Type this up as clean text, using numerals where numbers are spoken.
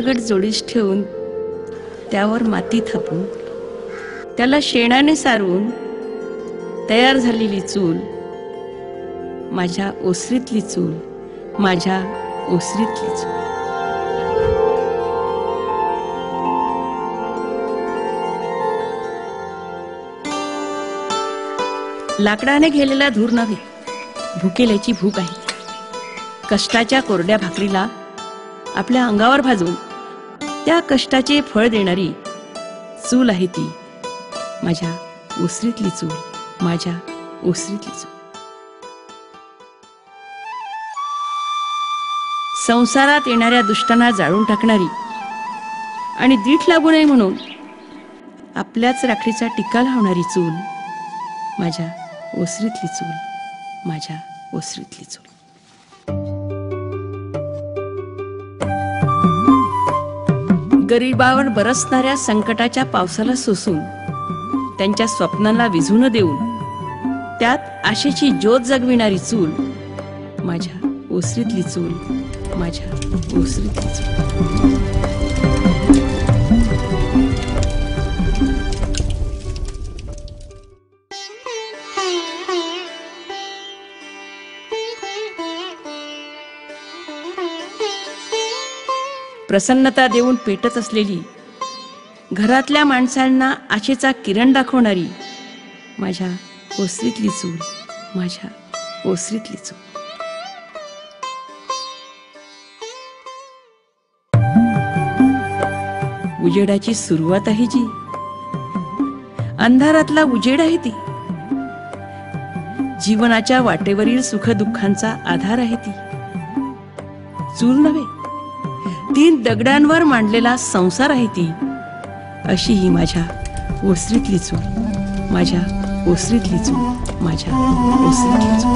दगड जोडीस ठेवून त्यावर माती थापून त्याला शेणाने सारवून तयार झालेली चूल, माझ्या ओसरीतली चूल, माझ्या ओसरीतली चूल. लाकडाने घेलेला धूर नव्हे, भुकेल्याची भूक आहे. कष्टाच्या कोरड्या भाकरीला आपल्या अंगावर भाजून त्या कष्टाचे फळ देणारी चूल आहे ती, माझ्या ओसरीतली चूल, माझ्या ओसरीतली चूल. संसारात येणाऱ्या दुष्टांना जाळून टाकणारी आणि दीठ लागू नये म्हणून आपल्याच राखीचा टिक्का लावणारी चूल, माझ्या ओसरीतली चूल, माझ्या ओसरीतली चूल. गरिबावर बरसणाऱ्या संकटाच्या पावसाला सोसून त्यांच्या स्वप्नांना विझू न देऊन त्यात आशेची ज्योत जगविणारी चूल, माझ्या ओसरीतली चूल, माझ्या ओसरीतली चूल. प्रसन्नता देऊन पेटत असलेली, घरातल्या माणसांना आशेचा किरण दाखवणारी माझ्या ओसरीतली चूल, माझ्या ओसरीतली चूल. उजेडाची सुरुवात आहे जी, अंधारातला उजेड आहे ती, जीवनाच्या वाटेवरील सुखदुःखांचा आधार आहे ती. चूल नव्हे, 3 दगडांवर मांडलेला संसार आहे ती, अशी ही माझ्या ओसरीतली चूल, माझ्या ओसरीतली चूल, माझ्या ओसरीतली चूल.